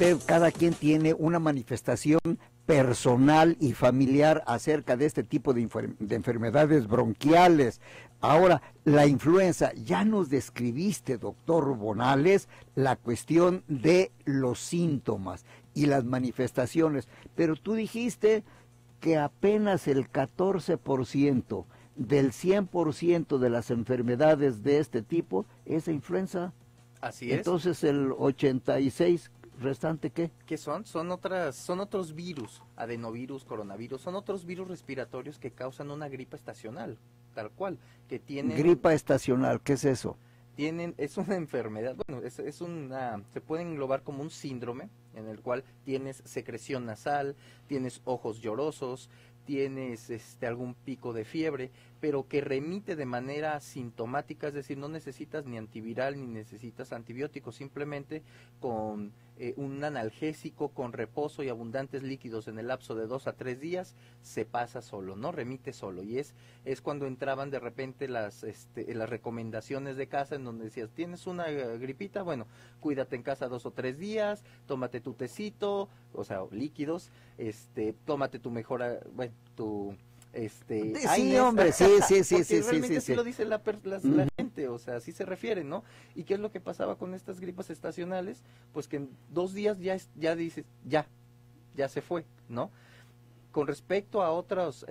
usted, cada quien tiene una manifestación personal y familiar acerca de este tipo de enfermedades bronquiales. Ahora, la influenza, ya nos describiste, doctor Bonales, la cuestión de los síntomas y las manifestaciones, pero tú dijiste que apenas el 14% del 100% de las enfermedades de este tipo es de influenza. Así es. Entonces el 86 restante, ¿qué? ¿Qué son? Son otros virus, adenovirus, coronavirus, son otros virus respiratorios que causan una gripa estacional, tal cual, que tienen... Gripa estacional, ¿qué es eso? Es una enfermedad, bueno, se puede englobar como un síndrome en el cual tienes secreción nasal, tienes ojos llorosos, tienes algún pico de fiebre, pero que remite de manera sintomática, es decir, no necesitas ni antiviral ni necesitas antibióticos, simplemente con un analgésico, con reposo y abundantes líquidos en el lapso de 2 a 3 días, se pasa solo, ¿no? Remite solo, y es cuando entraban de repente las recomendaciones de casa en donde decías, tienes una gripita, bueno, cuídate en casa 2 o 3 días, tómate tu tecito, o sea, líquidos, tómate tu mejor, bueno, tu... sí, hombre, sí, realmente sí. lo dice la gente, o sea, así se refiere, ¿no? ¿Y qué es lo que pasaba con estas gripas estacionales? Pues que en 2 días ya dices, ya se fue, ¿no? Con respecto a otras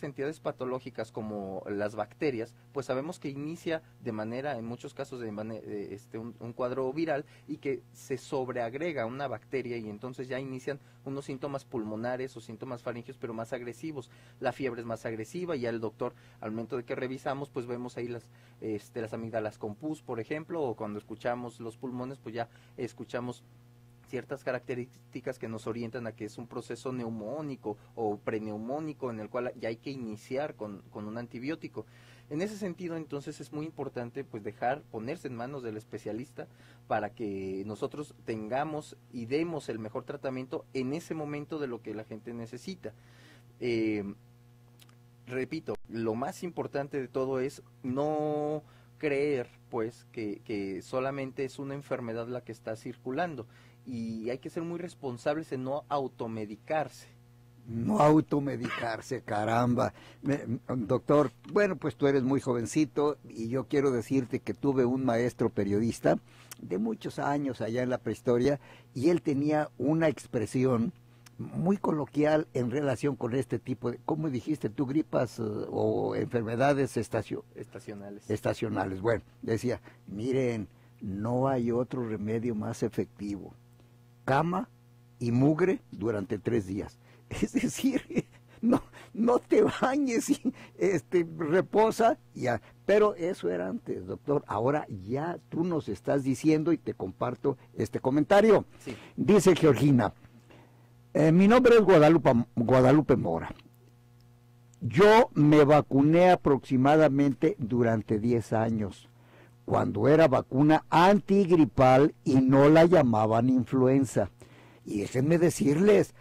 entidades patológicas como las bacterias, pues sabemos que inicia de manera, en muchos casos, un cuadro viral y que se sobreagrega una bacteria y entonces ya inician unos síntomas pulmonares o síntomas faringios, pero más agresivos. La fiebre es más agresiva y ya el doctor, al momento de que revisamos, pues vemos ahí las amígdalas con pus, por ejemplo, o cuando escuchamos los pulmones, pues ya escuchamos ciertas características que nos orientan a que es un proceso neumónico o preneumónico en el cual ya hay que iniciar con un antibiótico. En ese sentido, entonces, es muy importante pues ponerse en manos del especialista para que nosotros tengamos y demos el mejor tratamiento en ese momento de lo que la gente necesita. Repito, lo más importante de todo es no creer pues que solamente es una enfermedad la que está circulando, y hay que ser muy responsables en no automedicarse. No automedicarse, caramba. Doctor, bueno, pues tú eres muy jovencito y yo quiero decirte que tuve un maestro periodista de muchos años allá en la prehistoria y él tenía una expresión muy coloquial en relación con este tipo de, ¿cómo dijiste tú? Gripas o enfermedades estacionales. Bueno, decía, miren, no hay otro remedio más efectivo. Cama y mugre durante 3 días. Es decir, no te bañes y reposa, ya. Pero eso era antes, doctor. Ahora ya tú nos estás diciendo y te comparto este comentario. Sí. Dice Georgina, mi nombre es Guadalupe Mora. Yo me vacuné aproximadamente durante 10 años, cuando era vacuna antigripal y no la llamaban influenza. Y déjenme decirles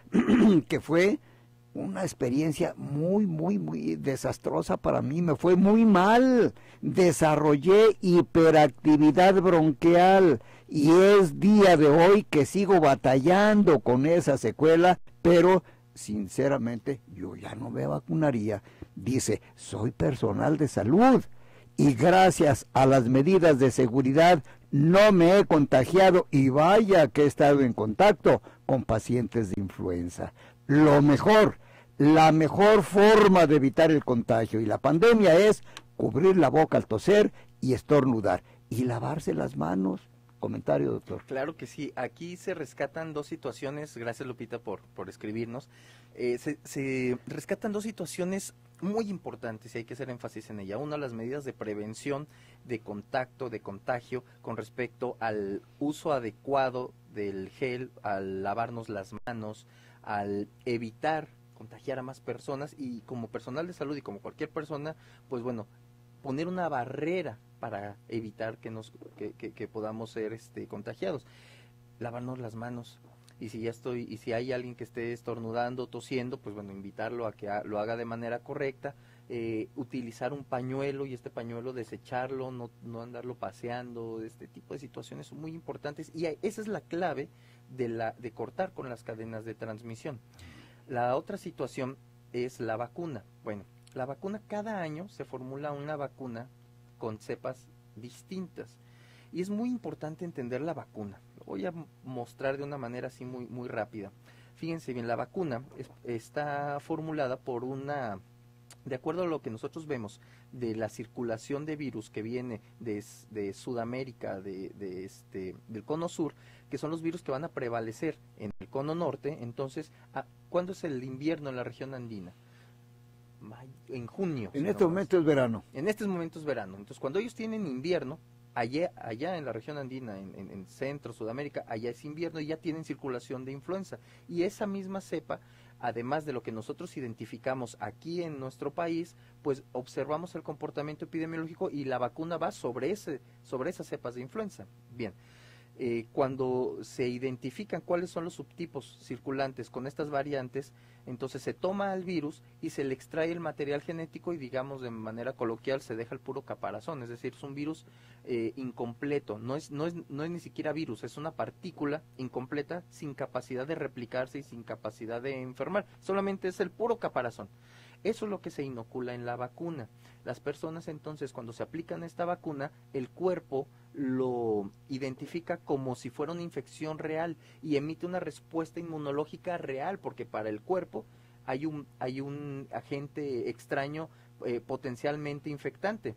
que fue una experiencia muy desastrosa para mí, me fue muy mal. Desarrollé hiperactividad bronquial y es día de hoy que sigo batallando con esa secuela, pero sinceramente yo ya no me vacunaría. Dice, soy personal de salud y gracias a las medidas de seguridad no me he contagiado y vaya que he estado en contacto con pacientes de influenza. La mejor forma de evitar el contagio y la pandemia es cubrir la boca al toser y estornudar y lavarse las manos. Comentario, doctor. Claro que sí, aquí se rescatan 2 situaciones, gracias Lupita por escribirnos, se rescatan 2 situaciones muy importantes y hay que hacer énfasis en ella. Una, las medidas de prevención de contacto, de contagio, con respecto al uso adecuado del gel, al lavarnos las manos, al evitar contagiar a más personas y como personal de salud y como cualquier persona, pues bueno, poner una barrera para evitar que podamos ser contagiados. Lavarnos las manos. Y si hay alguien que esté estornudando, tosiendo, pues bueno, invitarlo a que lo haga de manera correcta, utilizar un pañuelo y este pañuelo desecharlo, no andarlo paseando. Este tipo de situaciones son muy importantes y esa es la clave de cortar con las cadenas de transmisión. La otra situación es la vacuna. Bueno, la vacuna, cada año se formula una vacuna con cepas distintas. Y es muy importante entender la vacuna. Lo voy a mostrar de una manera así muy, muy rápida. Fíjense bien, la vacuna está formulada por de acuerdo a lo que nosotros vemos de la circulación de virus que viene de Sudamérica, del cono sur, que son los virus que van a prevalecer en el cono norte. Entonces, ¿cuándo es el invierno en la región andina? En junio. En este momento es verano. En estos momentos es verano. Entonces, cuando ellos tienen invierno, allá en la región andina, en Centro, Sudamérica, allá es invierno y ya tienen circulación de influenza. Y esa misma cepa, además de lo que nosotros identificamos aquí en nuestro país, pues observamos el comportamiento epidemiológico y la vacuna va sobre esas cepas de influenza. Bien. Cuando se identifican cuáles son los subtipos circulantes con estas variantes, entonces se toma al virus y se le extrae el material genético y, digamos de manera coloquial, se deja el puro caparazón. Es decir, es un virus incompleto, no es ni siquiera virus, es una partícula incompleta sin capacidad de replicarse y sin capacidad de enfermar, solamente es el puro caparazón. Eso es lo que se inocula en la vacuna. Las personas entonces, cuando se aplican esta vacuna, el cuerpo lo identifica como si fuera una infección real y emite una respuesta inmunológica real, porque para el cuerpo hay un agente extraño potencialmente infectante.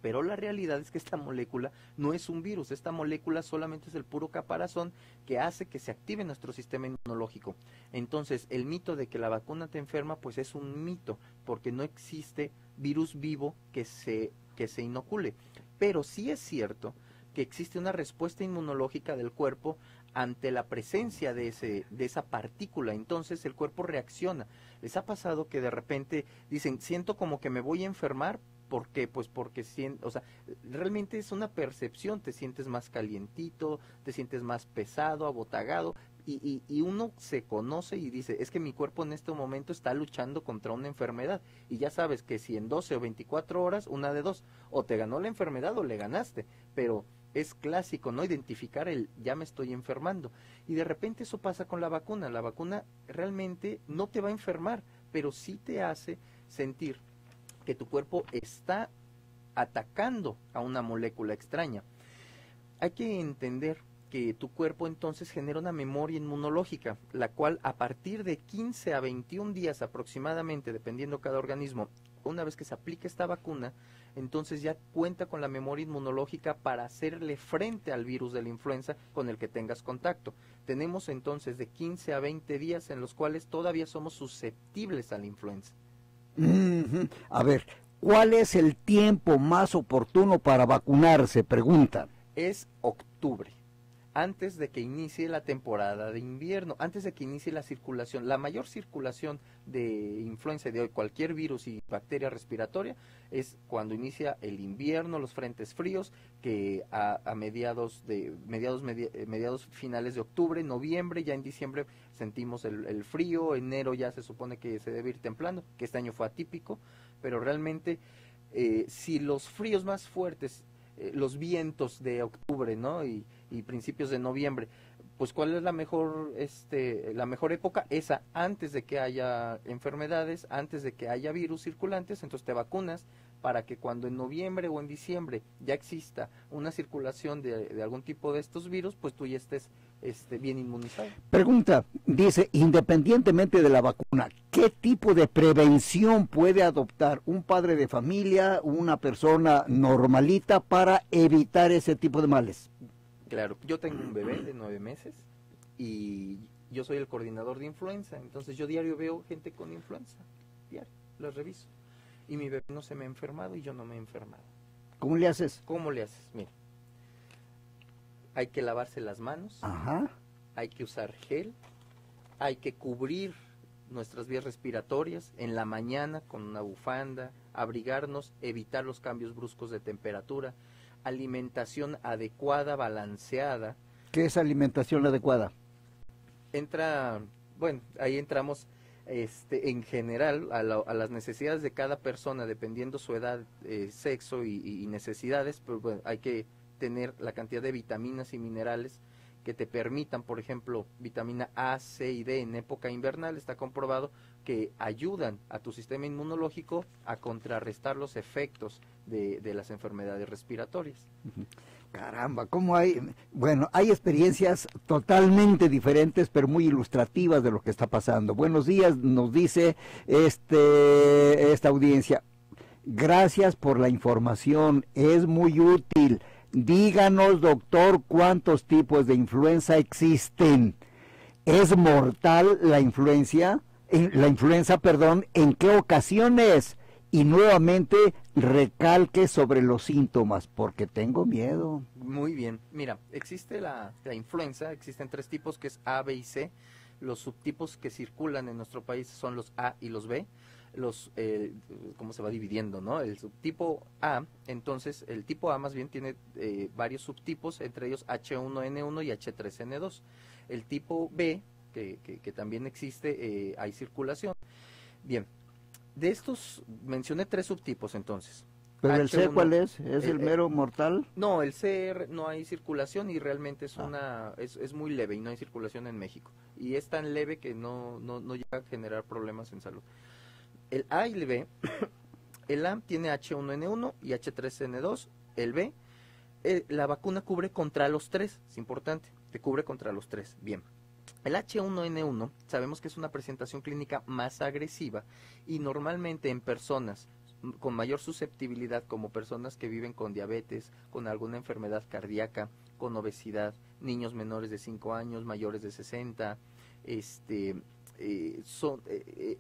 Pero la realidad es que esta molécula no es un virus, esta molécula solamente es el puro caparazón que hace que se active nuestro sistema inmunológico. Entonces, el mito de que la vacuna te enferma, pues es un mito, porque no existe virus vivo que se inocule. Pero sí es cierto que existe una respuesta inmunológica del cuerpo ante la presencia de esa partícula. Entonces el cuerpo reacciona. ¿Les ha pasado que de repente dicen, siento como que me voy a enfermar? ¿Por qué? Pues porque realmente es una percepción, te sientes más calientito, te sientes más pesado, abotagado, y uno se conoce y dice, es que mi cuerpo en este momento está luchando contra una enfermedad, y ya sabes que si en 12 o 24 horas, una de dos, o te ganó la enfermedad o le ganaste, pero es clásico, ¿no? Identificar ya me estoy enfermando, y de repente eso pasa con la vacuna realmente no te va a enfermar, pero sí te hace sentir que tu cuerpo está atacando a una molécula extraña. Hay que entender que tu cuerpo entonces genera una memoria inmunológica, la cual a partir de 15 a 21 días aproximadamente, dependiendo cada organismo, una vez que se aplica esta vacuna, entonces ya cuenta con la memoria inmunológica para hacerle frente al virus de la influenza con el que tengas contacto. Tenemos entonces de 15 a 20 días en los cuales todavía somos susceptibles a la influenza. A ver, ¿cuál es el tiempo más oportuno para vacunarse? Pregunta. Es octubre, antes de que inicie la temporada de invierno, antes de que inicie la circulación. La mayor circulación de influenza, de cualquier virus y bacteria respiratoria, es cuando inicia el invierno, los frentes fríos, que a mediados finales de octubre, noviembre, ya en diciembre sentimos el frío, enero ya se supone que se debe ir templando, que este año fue atípico, pero realmente si los fríos más fuertes, los vientos de octubre, ¿no? y principios de noviembre, pues ¿cuál es la mejor época? Esa, antes de que haya enfermedades, antes de que haya virus circulantes. Entonces te vacunas para que cuando en noviembre o en diciembre ya exista una circulación de algún tipo de estos virus, pues tú ya estés bien inmunizado. Pregunta, dice, independientemente de la vacuna, ¿qué tipo de prevención puede adoptar un padre de familia, una persona normalita, para evitar ese tipo de males? Claro, yo tengo un bebé de 9 meses y yo soy el coordinador de influenza, entonces yo diario veo gente con influenza, diario, los reviso. Y mi bebé no se me ha enfermado y yo no me he enfermado. ¿Cómo le haces? ¿Cómo le haces? Mira, hay que lavarse las manos, Ajá. Hay que usar gel, hay que cubrir nuestras vías respiratorias en la mañana con una bufanda, abrigarnos, evitar los cambios bruscos de temperatura, alimentación adecuada, balanceada. ¿Qué es alimentación adecuada? Ahí entramos en general a las necesidades de cada persona, dependiendo su edad, sexo y necesidades, pero bueno, hay que tener la cantidad de vitaminas y minerales que te permitan, por ejemplo, vitamina A, C y D en época invernal, está comprobado que ayudan a tu sistema inmunológico a contrarrestar los efectos de las enfermedades respiratorias. Caramba, ¿cómo hay? Bueno, hay experiencias totalmente diferentes, pero muy ilustrativas de lo que está pasando. Buenos días, nos dice esta audiencia. Gracias por la información, es muy útil. Díganos, doctor, ¿cuántos tipos de influenza existen? ¿Es mortal la influenza? ¿En qué ocasiones? Y nuevamente recalque sobre los síntomas, porque tengo miedo. Muy bien, mira, existe la influenza, existen 3 tipos, que es A, B y C. Los subtipos que circulan en nuestro país son los A y los B. Cómo se va dividiendo, ¿no? El subtipo A, entonces, el tipo A más bien tiene varios subtipos, entre ellos H1N1 y H3N2. El tipo B, que también existe, hay circulación. Bien, de estos mencioné 3 subtipos entonces. ¿Pero el C cuál es? ¿Es el mero mortal? No, el C no hay circulación y realmente es muy leve y no hay circulación en México. Y es tan leve que no llega a generar problemas en salud. El A y el B, el A tiene H1N1 y H3N2, el B, la vacuna cubre contra los 3, es importante, te cubre contra los 3, bien. El H1N1 sabemos que es una presentación clínica más agresiva y normalmente en personas con mayor susceptibilidad, como personas que viven con diabetes, con alguna enfermedad cardíaca, con obesidad, niños menores de 5 años, mayores de 60,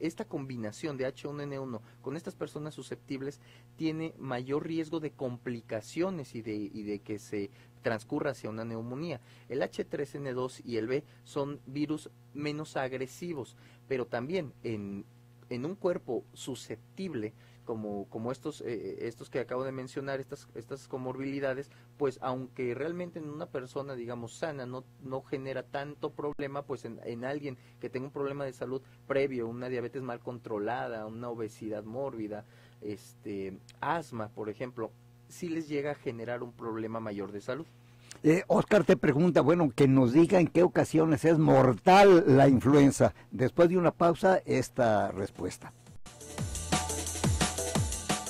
esta combinación de H1N1 con estas personas susceptibles tiene mayor riesgo de complicaciones y de que se transcurra hacia una neumonía. El H3N2 y el B son virus menos agresivos, pero también en un cuerpo susceptible como estos que acabo de mencionar, estas comorbilidades, pues aunque realmente en una persona, digamos, sana no genera tanto problema, pues en alguien que tenga un problema de salud previo, una diabetes mal controlada, una obesidad mórbida, asma, por ejemplo, sí les llega a generar un problema mayor de salud. Oscar te pregunta, bueno, que nos diga en qué ocasiones es mortal la influenza. Después de una pausa, esta respuesta.